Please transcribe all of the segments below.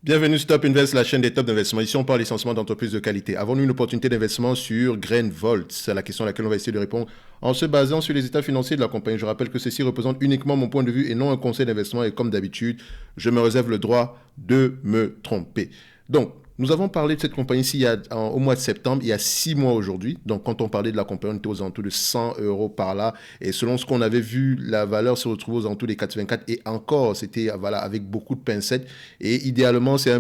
Bienvenue sur Top Invest, la chaîne des top d'investissement. Ici, on parle essentiellement d'entreprises de qualité. Avons-nous une opportunité d'investissement sur Grainvolt? C'est la question à laquelle on va essayer de répondre en se basant sur les états financiers de la compagnie. Je rappelle que ceci représente uniquement mon point de vue et non un conseil d'investissement. Et comme d'habitude, je me réserve le droit de me tromper. Donc, nous avons parlé de cette compagnie-ci au mois de septembre, il y a 6 mois aujourd'hui. Donc, quand on parlait de la compagnie, on était aux alentours de 100 euros par là. Et selon ce qu'on avait vu, la valeur se retrouve aux alentours des 84. Et encore, c'était voilà, avec beaucoup de pincettes. Et idéalement, c'est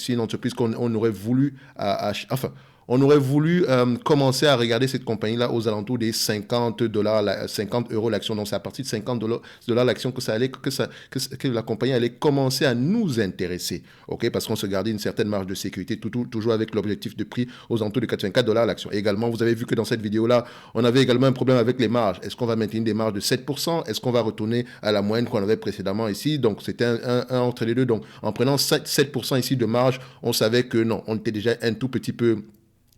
une entreprise qu'on aurait voulu, enfin, on aurait voulu commencer à regarder cette compagnie-là aux alentours des 50 dollars, 50 euros l'action. Donc, c'est à partir de 50 dollars l'action que la compagnie allait commencer à nous intéresser. OK? Parce qu'on se gardait une certaine marge de sécurité, toujours avec l'objectif de prix aux alentours de 84 dollars l'action. Et également, vous avez vu que dans cette vidéo-là, on avait également un problème avec les marges. Est-ce qu'on va maintenir des marges de 7%? Est-ce qu'on va retourner à la moyenne qu'on avait précédemment ici? Donc, c'était un entre les deux. Donc, en prenant 7% ici de marge, on savait que non, on était déjà un tout petit peu.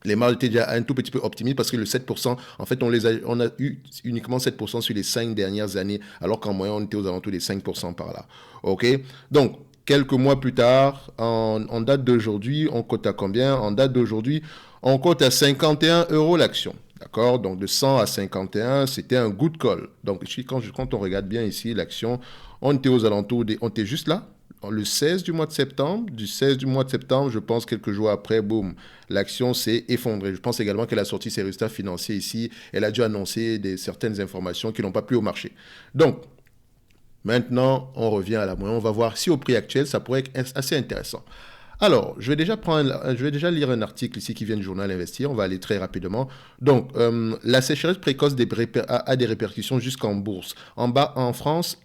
Les marges étaient déjà un tout petit peu optimistes parce que le 7%, en fait, on a eu uniquement 7% sur les 5 dernières années, alors qu'en moyenne, on était aux alentours des 5% par là. OK? Donc, quelques mois plus tard, en date d'aujourd'hui, on cote à combien? En date d'aujourd'hui, on cote à 51 euros l'action. D'accord? Donc, de 100 à 51, c'était un good call. Donc, quand on regarde bien ici l'action, on était aux alentours on était juste là, le 16 du mois de septembre. Du 16 du mois de septembre, je pense quelques jours après, boum, l'action s'est effondrée. Je pense également qu'elle a sorti ses résultats financiers ici. Elle a dû annoncer certaines informations qui n'ont pas plu au marché. Donc, maintenant, on revient à la moyenne. On va voir si au prix actuel, ça pourrait être assez intéressant. Alors, je vais déjà lire un article ici qui vient du journal Investir. On va aller très rapidement. Donc, la sécheresse précoce a des répercussions jusqu'en bourse. En France,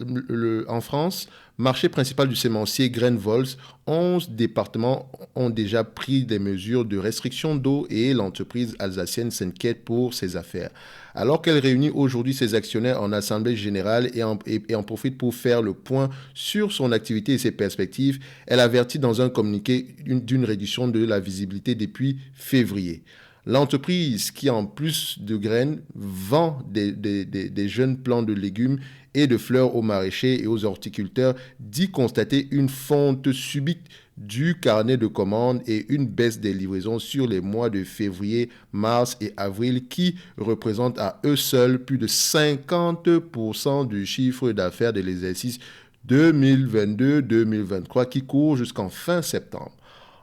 marché principal du sémencier Grainvolt, 11 départements ont déjà pris des mesures de restriction d'eau et l'entreprise alsacienne s'inquiète pour ses affaires. Alors qu'elle réunit aujourd'hui ses actionnaires en assemblée générale et en profite pour faire le point sur son activité et ses perspectives, elle avertit dans un communiqué d'une réduction de la visibilité depuis février. L'entreprise qui, en plus de graines, vend des jeunes plants de légumes et de fleurs aux maraîchers et aux horticulteurs, dit constater une fonte subite du carnet de commandes et une baisse des livraisons sur les mois de février, mars et avril qui représentent à eux seuls plus de 50% du chiffre d'affaires de l'exercice 2022-2023 qui court jusqu'en fin septembre.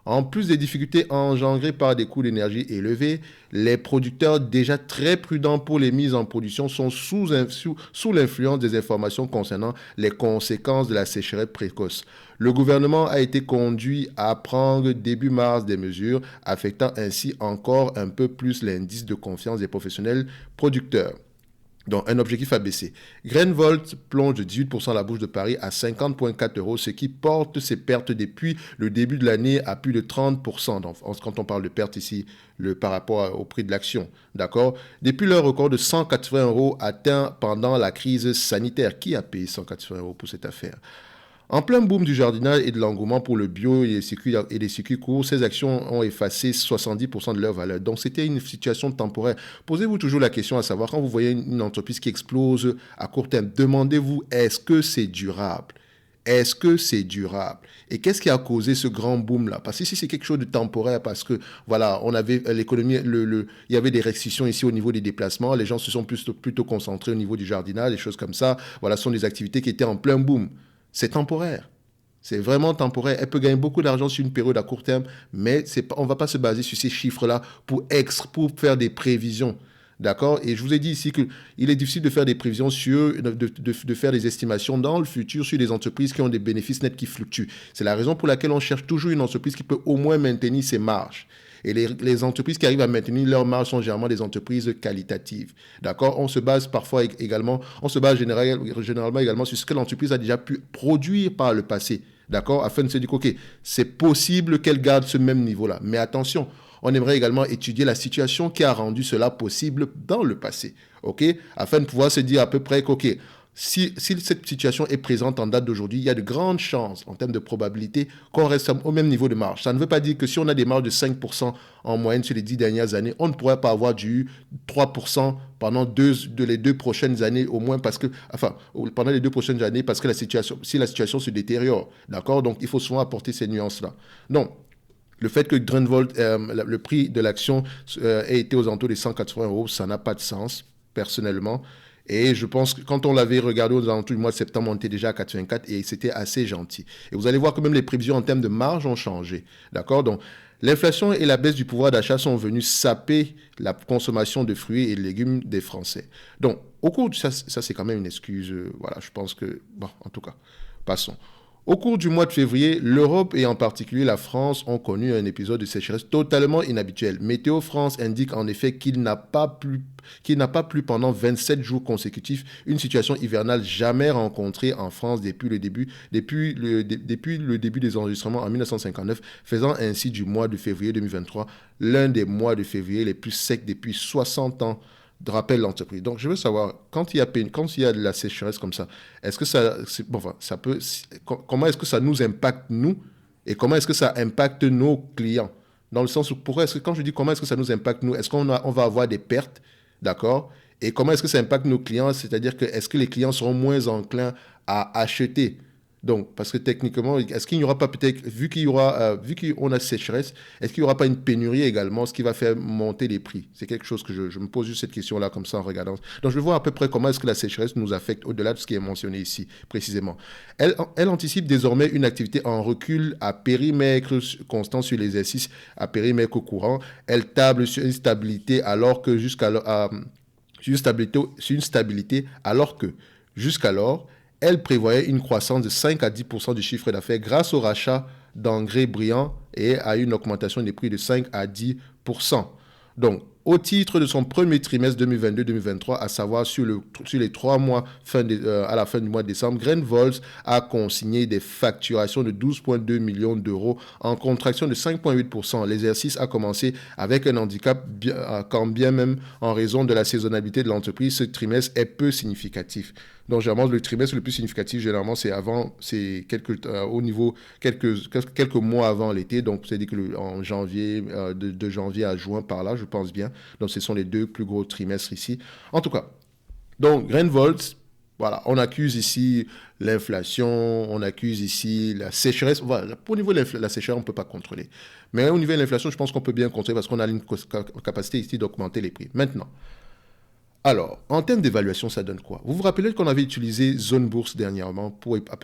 En plus des difficultés engendrées par des coûts d'énergie élevés, les producteurs déjà très prudents pour les mises en production sont sous l'influence des informations concernant les conséquences de la sécheresse précoce. Le gouvernement a été conduit à prendre début mars des mesures affectant ainsi encore un peu plus l'indice de confiance des professionnels producteurs. Donc, un objectif à baisser. Grainvolt plonge de 18% la bourse de Paris à 50,4 euros, ce qui porte ses pertes depuis le début de l'année à plus de 30%. Donc, quand on parle de pertes ici, par rapport au prix de l'action. D'accord? Depuis leur record de 180 euros atteint pendant la crise sanitaire. Qui a payé 180 euros pour cette affaire? En plein boom du jardinage et de l'engouement pour le bio et les circuits courts, ces actions ont effacé 70% de leur valeur. Donc, c'était une situation temporaire. Posez-vous toujours la question à savoir, quand vous voyez une entreprise qui explose à court terme, demandez-vous, est-ce que c'est durable? Est-ce que c'est durable? Et qu'est-ce qui a causé ce grand boom-là? Parce que si c'est quelque chose de temporaire, parce que, voilà, on avait l'économie, il y avait des restrictions ici au niveau des déplacements, les gens se sont plutôt concentrés au niveau du jardinage, des choses comme ça. Voilà, ce sont des activités qui étaient en plein boom. C'est temporaire. C'est vraiment temporaire. Elle peut gagner beaucoup d'argent sur une période à court terme, mais on ne va pas se baser sur ces chiffres-là pour faire des prévisions. D'accord? Et je vous ai dit ici qu'il est difficile de faire des prévisions de faire des estimations dans le futur sur des entreprises qui ont des bénéfices nets qui fluctuent. C'est la raison pour laquelle on cherche toujours une entreprise qui peut au moins maintenir ses marges. Et les entreprises qui arrivent à maintenir leurs marges sont généralement des entreprises qualitatives. D'accord? On se base parfois également, on se base généralement également sur ce que l'entreprise a déjà pu produire par le passé. D'accord? Afin de se dire, OK, c'est possible qu'elle garde ce même niveau-là. Mais attention, on aimerait également étudier la situation qui a rendu cela possible dans le passé. OK? Afin de pouvoir se dire à peu près qu'OK, si cette situation est présente en date d'aujourd'hui, il y a de grandes chances, en termes de probabilité, qu'on reste au même niveau de marge. Ça ne veut pas dire que si on a des marges de 5% en moyenne sur les 10 dernières années, on ne pourrait pas avoir du 3% pendant les 2 prochaines années au moins pendant les 2 prochaines années parce que si la situation se détériore. D'accord? Donc, il faut souvent apporter ces nuances-là. Donc, le fait que Greenvolt, le prix de l'action ait été aux alentours des 180 euros, ça n'a pas de sens, personnellement. Et je pense que quand on l'avait regardé aux alentours du mois de septembre, on était déjà à 84 et c'était assez gentil. Et vous allez voir que même les prévisions en termes de marge ont changé. D'accord? Donc, l'inflation et la baisse du pouvoir d'achat sont venus saper la consommation de fruits et de légumes des Français. Donc, au cours de ça c'est quand même une excuse. Voilà, je pense que... Bon, en tout cas, passons. Au cours du mois de février, l'Europe et en particulier la France ont connu un épisode de sécheresse totalement inhabituel. Météo France indique en effet qu'il n'a pas plu pendant 27 jours consécutifs, une situation hivernale jamais rencontrée en France depuis le début des enregistrements en 1959, faisant ainsi du mois de février 2023 l'un des mois de février les plus secs depuis 60 ans. De rappel l'entreprise. Donc, je veux savoir, quand il y a de la sécheresse comme ça, est-ce que comment est-ce que ça nous impacte, nous, et comment est-ce que ça impacte nos clients? Dans le sens où, quand je dis comment est-ce que ça nous impacte, nous, est-ce qu'on va avoir des pertes, d'accord? Et comment est-ce que ça impacte nos clients? C'est-à-dire que, est-ce que les clients seront moins enclins à acheter? Donc, parce que techniquement, est-ce qu'il n'y aura pas peut-être, vu qu'on a sécheresse, est-ce qu'il n'y aura pas une pénurie également, ce qui va faire monter les prix? C'est quelque chose que je me pose juste cette question-là comme ça en regardant. Donc, je vais voir à peu près comment est-ce que la sécheresse nous affecte au-delà de ce qui est mentionné ici, précisément. Elle anticipe désormais une activité en recul à périmètre constant sur l'exercice, à périmètre courant. Elle table sur une stabilité alors que jusqu'alors, elle prévoyait une croissance de 5 à 10% du chiffre d'affaires grâce au rachat d'engrais brillants et à une augmentation des prix de 5 à 10%. Donc, au titre de son premier trimestre 2022-2023, à savoir sur les 3 mois à la fin du mois de décembre, Greenvolt a consigné des facturations de 12,2 millions d'euros en contraction de 5,8%. L'exercice a commencé avec un handicap, quand bien même en raison de la saisonnalité de l'entreprise, ce trimestre est peu significatif. Donc, généralement, le trimestre le plus significatif, généralement, c'est quelques mois avant l'été. Donc, c'est-à-dire que en janvier, de janvier à juin, par là, je pense bien. Donc, ce sont les 2 plus gros trimestres ici. En tout cas, donc, Greenvolt, voilà, on accuse ici l'inflation, on accuse ici la sécheresse. Voilà, au niveau de la sécheresse, on ne peut pas contrôler. Mais au niveau de l'inflation, je pense qu'on peut bien contrôler parce qu'on a une capacité ici d'augmenter les prix. Maintenant, alors, en termes d'évaluation, ça donne quoi? Vous vous rappelez qu'on avait utilisé Zone Bourse dernièrement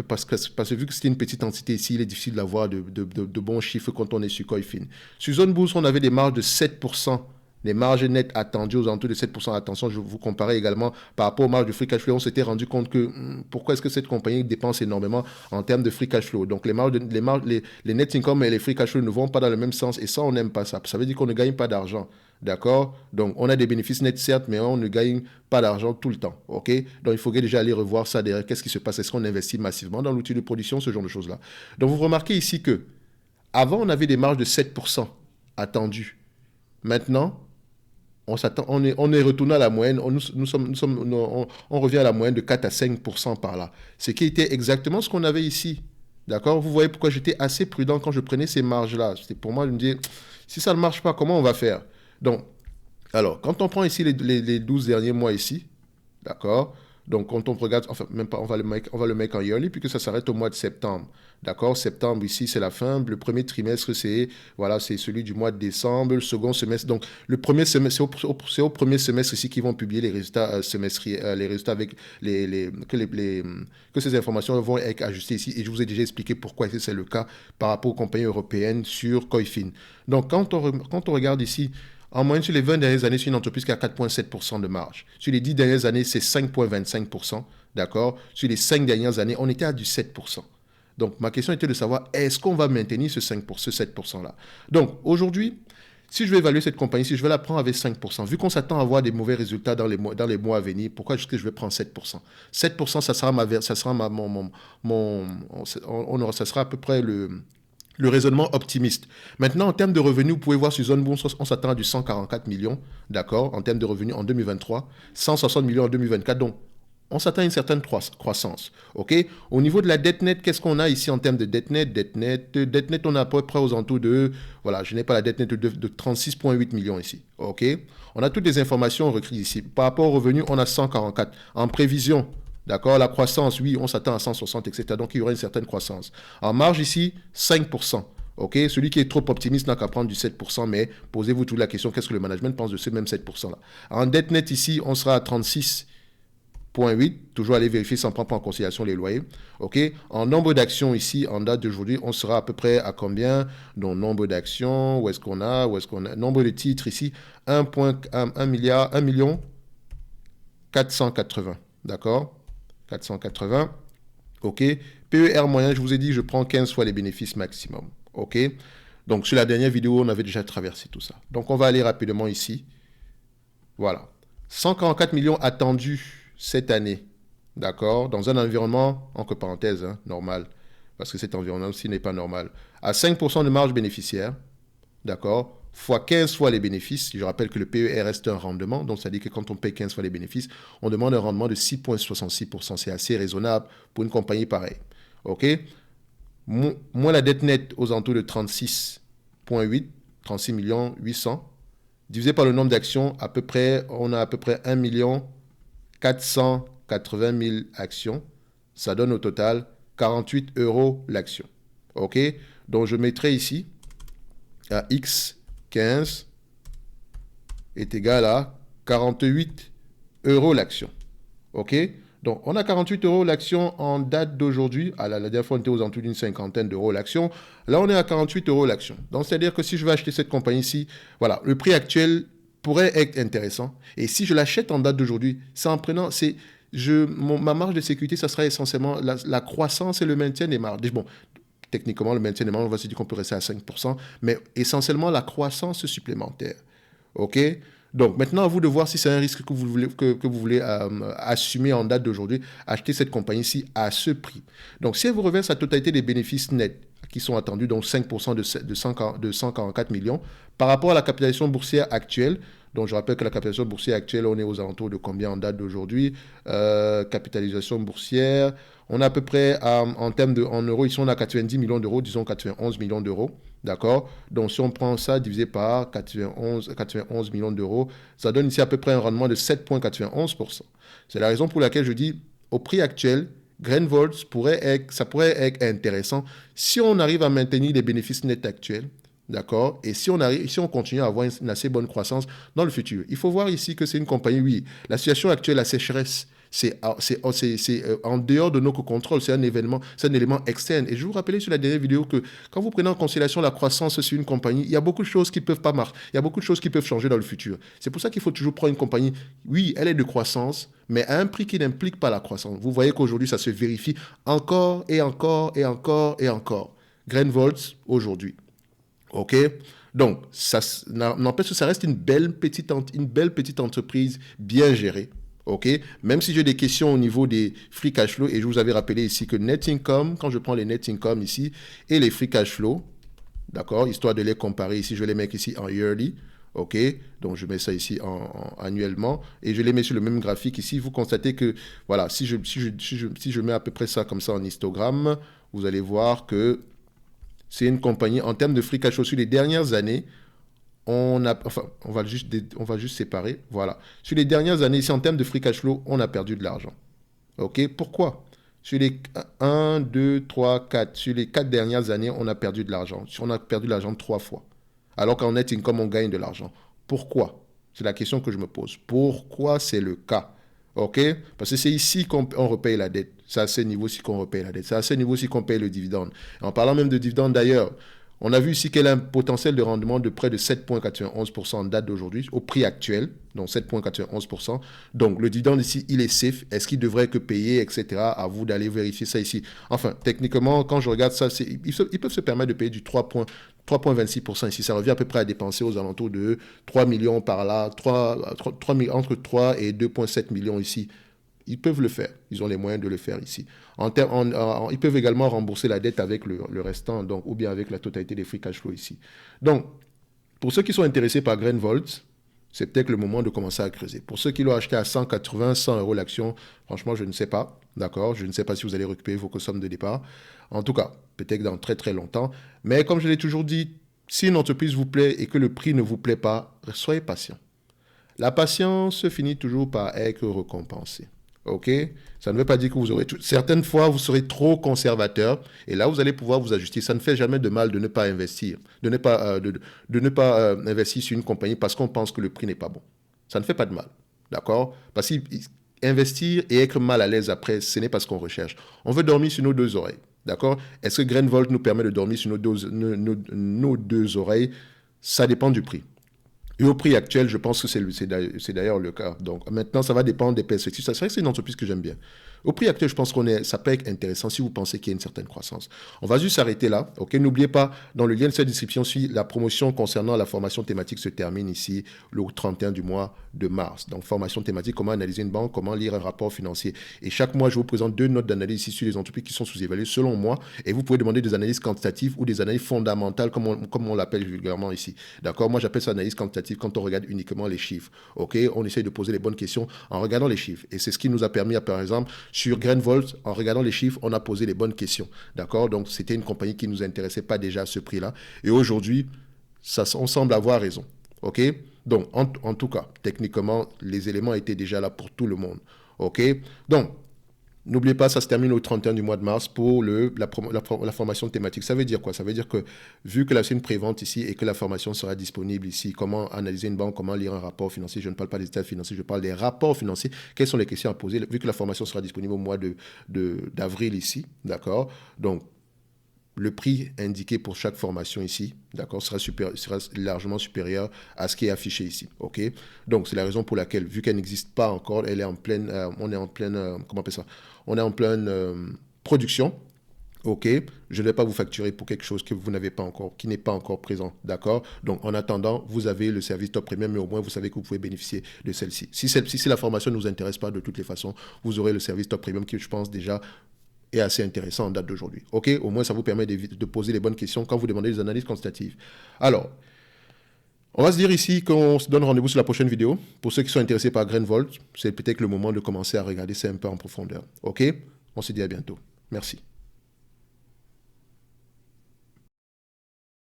parce que vu que c'était une petite entité ici, il est difficile d'avoir de bons chiffres quand on est sur Coifin. Sur Zone Bourse, on avait des marges de 7%. Les marges nettes attendues aux alentours de 7%. Attention, je vous comparais également par rapport aux marges de free cash flow. On s'était rendu compte que pourquoi est-ce que cette compagnie dépense énormément en termes de free cash flow? Donc, les net income et les free cash flow ne vont pas dans le même sens et ça, on n'aime pas ça. Ça veut dire qu'on ne gagne pas d'argent. D'accord? Donc, on a des bénéfices nets, certes, mais on ne gagne pas d'argent tout le temps. OK? Donc, il faudrait déjà aller revoir ça derrière. Qu'est-ce qui se passe? Est-ce qu'on investit massivement dans l'outil de production, ce genre de choses-là? Donc, vous remarquez ici que avant, on avait des marges de 7% attendues. Maintenant, on est retourné à la moyenne, on revient à la moyenne de 4 à 5% par là. Ce qui était exactement ce qu'on avait ici. D'accord? Vous voyez pourquoi j'étais assez prudent quand je prenais ces marges-là. C'était pour moi, je me disais, si ça ne marche pas, comment on va faire? Donc, alors, quand on prend ici les 12 derniers mois ici, d'accord? Donc, quand on regarde, enfin, même pas, on va le mettre en yearly, puisque ça s'arrête au mois de septembre. D'accord? Septembre, ici, c'est la fin. Le premier trimestre, c'est celui du mois de décembre. Le second semestre, donc, le premier semestre, c'est au premier semestre ici qu'ils vont publier les résultats semestriels, les résultats avec que ces informations vont être ajustées ici. Et je vous ai déjà expliqué pourquoi c'est le cas par rapport aux compagnies européennes sur Coifin. Donc, quand on regarde ici, en moyenne, sur les 20 dernières années, c'est une entreprise qui a 4,7% de marge. Sur les 10 dernières années, c'est 5,25%. D'accord? Sur les 5 dernières années, on était à du 7%. Donc, ma question était de savoir, est-ce qu'on va maintenir ce 7%-là? Donc, aujourd'hui, si je vais évaluer cette compagnie, si je vais la prendre avec 5%, vu qu'on s'attend à avoir des mauvais résultats dans les mois à venir, pourquoi est-ce que je vais prendre 7%? 7%, ça sera ça sera à peu près le raisonnement optimiste. Maintenant, en termes de revenus, vous pouvez voir sur Zone Bourse, on s'attend à du 144 millions, d'accord, en termes de revenus en 2023, 160 millions en 2024. Donc, on s'attend à une certaine croissance. Okay? Au niveau de la dette nette, qu'est-ce qu'on a ici en termes de dette nette? Dette nette, on est à peu près aux alentours de, voilà, je n'ai pas la dette nette de 36,8 millions ici. Okay? On a toutes les informations requises ici. Par rapport aux revenus, on a 144. En prévision, d'accord, la croissance, oui, on s'attend à 160, etc. Donc, il y aura une certaine croissance. En marge ici, 5%. Ok, celui qui est trop optimiste n'a qu'à prendre du 7%, mais posez-vous toute la question, qu'est-ce que le management pense de ce même 7%-là? En dette nette ici, on sera à 36,8, toujours aller vérifier sans prendre en considération les loyers. Ok, en nombre d'actions ici, en date d'aujourd'hui, on sera à peu près à combien? Donc, nombre d'actions, où est-ce qu'on a? Nombre de titres ici, 1 million 480, d'accord? 480, ok. PER moyen, je vous ai dit, je prends 15 fois les bénéfices maximum. OK? Donc, sur la dernière vidéo, on avait déjà traversé tout ça. Donc, on va aller rapidement ici. Voilà. 144 millions attendus cette année. D'accord? Dans un environnement, entre parenthèses, hein, normal. Parce que cet environnement-ci n'est pas normal. À 5% de marge bénéficiaire. D'accord? Fois 15 fois les bénéfices. Je rappelle que le PER reste un rendement. Donc, ça dit que quand on paye 15 fois les bénéfices, on demande un rendement de 6,66%. C'est assez raisonnable pour une compagnie pareille. OK? Moins la dette nette aux alentours de 36,8, 36 millions 800, divisé par le nombre d'actions, à peu près, on a à peu près 1 million 480 000 actions. Ça donne au total 48 € l'action. OK? Donc, je mettrai ici à X15 est égal à 48 € l'action. OK? Donc, on a 48 € l'action en date d'aujourd'hui. La dernière fois, on était aux alentours d'une cinquantaine d'euros l'action. Là, on est à 48 € l'action. Donc, c'est-à-dire que si je veux acheter cette compagnie-ci, voilà, le prix actuel pourrait être intéressant. Et si je l'achète en date d'aujourd'hui, c'est en prenant, ma marge de sécurité, ça sera essentiellement la croissance et le maintien des marges. Bon, techniquement, le maintien des marges, on va se dire qu'on peut rester à 5%, mais essentiellement la croissance supplémentaire. OK? Donc, maintenant, à vous de voir si c'est un risque que vous voulez assumer en date d'aujourd'hui, acheter cette compagnie-ci à ce prix. Donc, si elle vous reverse la totalité des bénéfices nets qui sont attendus, donc 5% de 144 millions, par rapport à la capitalisation boursière actuelle, donc je rappelle que la capitalisation boursière actuelle, on est aux alentours de combien en date d'aujourd'hui? Capitalisation boursière, on a à peu près, en euros, ici on a 90 millions d'euros, disons 91 millions d'euros. D'accord? Donc, si on prend ça divisé par 91 millions d'euros, ça donne ici à peu près un rendement de 7,91%. C'est la raison pour laquelle je dis, au prix actuel, Grainvolts ça pourrait être intéressant si on arrive à maintenir les bénéfices nets actuels. D'accord? Et si on continue à avoir une assez bonne croissance dans le futur. Il faut voir ici que c'est une compagnie, oui, la situation actuelle, la sécheresse, c'est en dehors de notre contrôle, c'est un élément externe. Et je vous rappelais sur la dernière vidéo que quand vous prenez en considération la croissance sur une compagnie, il y a beaucoup de choses qui ne peuvent pas marcher, il y a beaucoup de choses qui peuvent changer dans le futur. C'est pour ça qu'il faut toujours prendre une compagnie, oui, elle est de croissance, mais à un prix qui n'implique pas la croissance. Vous voyez qu'aujourd'hui, ça se vérifie encore et encore et encore et encore. Grainvolts, aujourd'hui. OK? Donc, ça n'empêche que ça reste une belle petite entreprise bien gérée. OK? Même si j'ai des questions au niveau des free cash flow, et je vous avais rappelé ici que net income, quand je prends les net income ici, et les free cash flow, d'accord? Histoire de les comparer ici, je vais les mettre ici en yearly. OK? Donc, je mets ça ici annuellement, et je les mets sur le même graphique ici. Vous constatez que, voilà, si je mets à peu près ça comme ça en histogramme, vous allez voir que c'est une compagnie, en termes de free cash flow, sur les dernières années, on va juste séparer. Voilà. Sur les dernières années, ici, en termes de free cash flow, on a perdu de l'argent. OK? Pourquoi? Sur les 1, 2, 3, 4, sur les 4 dernières années, on a perdu de l'argent. On a perdu de l'argent 3 fois. Alors qu'en net income, on gagne de l'argent. Pourquoi? C'est la question que je me pose. Pourquoi c'est le cas? OK? Parce que c'est ici qu'on repaye la dette. C'est à ce niveau-ci qu'on repaye la dette. C'est à ce niveau-ci qu'on paye le dividende. Et en parlant même de dividende d'ailleurs, on a vu ici qu'elle a un potentiel de rendement de près de 7,91% en date d'aujourd'hui, au prix actuel, donc 7,91%. Donc le dividende ici, il est safe. Est-ce qu'il devrait que payer, etc. À vous d'aller vérifier ça ici. Enfin, techniquement, quand je regarde ça, ils peuvent se permettre de payer du 3,26% ici. Ça revient à peu près à dépenser aux alentours de 3 millions par là, entre 3 et 2,7 millions ici. Ils peuvent le faire. Ils ont les moyens de le faire ici. Ils peuvent également rembourser la dette avec le restant, donc, ou bien avec la totalité des free cash flow ici. Donc, pour ceux qui sont intéressés par Grainvolts, c'est peut-être le moment de commencer à creuser. Pour ceux qui l'ont acheté à 180, 100 euros l'action, franchement, je ne sais pas. D'accord? Je ne sais pas si vous allez récupérer vos sommes de départ. En tout cas, peut-être dans très très longtemps. Mais comme je l'ai toujours dit, si une entreprise vous plaît et que le prix ne vous plaît pas, soyez patient. La patience se finit toujours par être récompensée. OK? Ça ne veut pas dire que vous aurez tout. Certaines fois, vous serez trop conservateur et là, vous allez pouvoir vous ajuster. Ça ne fait jamais de mal de ne pas investir, de ne pas, de ne pas investir sur une compagnie parce qu'on pense que le prix n'est pas bon. Ça ne fait pas de mal. D'accord? Parce qu'investir et être mal à l'aise après, ce n'est pas ce qu'on recherche. On veut dormir sur nos deux oreilles. D'accord? Est-ce que Grainvolt nous permet de dormir sur nos deux oreilles? Ça dépend du prix. Et au prix actuel, je pense que c'est d'ailleurs le cas. Donc maintenant, ça va dépendre des perspectives. C'est vrai que c'est une entreprise que j'aime bien. Au prix actuel, je pense ça peut être intéressant si vous pensez qu'il y a une certaine croissance. On va juste s'arrêter là. Ok, n'oubliez pas, dans le lien de cette description, si la promotion concernant la formation thématique se termine ici le 31 du mois de mars. Donc formation thématique, comment analyser une banque, comment lire un rapport financier. Et chaque mois, je vous présente 2 notes d'analyse ici sur les entreprises qui sont sous-évaluées selon moi. Et vous pouvez demander des analyses quantitatives ou des analyses fondamentales, comme on l'appelle vulgairement ici. D'accord? Moi, j'appelle ça analyse quantitative quand on regarde uniquement les chiffres. Ok? On essaye de poser les bonnes questions en regardant les chiffres. Et c'est ce qui nous a permis, par exemple, sur Grainvolt, en regardant les chiffres, on a posé les bonnes questions. D'accord? Donc, c'était une compagnie qui ne nous intéressait pas déjà à ce prix-là. Et aujourd'hui, on semble avoir raison. OK? Donc, en tout cas, techniquement, les éléments étaient déjà là pour tout le monde. OK? Donc, n'oubliez pas, ça se termine au 31 du mois de mars pour la formation thématique. Ça veut dire quoi? Ça veut dire que, vu que c'est une prévente ici et que la formation sera disponible ici, comment analyser une banque, comment lire un rapport financier, je ne parle pas des états financiers, je parle des rapports financiers. Quelles sont les questions à poser? Vu que la formation sera disponible au mois d'avril ici, d'accord? Donc, le prix indiqué pour chaque formation ici, d'accord, sera largement supérieur à ce qui est affiché ici, ok? Donc, c'est la raison pour laquelle, vu qu'elle n'existe pas encore, elle est en pleine, on est en pleine, comment on appelle ça? On est en pleine production, ok? Je ne vais pas vous facturer pour quelque chose que vous n'avez pas encore, qui n'est pas encore présent, d'accord? Donc, en attendant, vous avez le service Top Premium, mais au moins, vous savez que vous pouvez bénéficier de celle-ci. Si la formation ne vous intéresse pas de toutes les façons, vous aurez le service Top Premium qui, je pense, déjà est assez intéressant en date d'aujourd'hui. OK? Au moins, ça vous permet de poser les bonnes questions quand vous demandez des analyses quantitatives. Alors, on va se dire ici qu'on se donne rendez-vous sur la prochaine vidéo. Pour ceux qui sont intéressés par Grainvolt, c'est peut-être le moment de commencer à regarder ça un peu en profondeur. OK? On se dit à bientôt. Merci.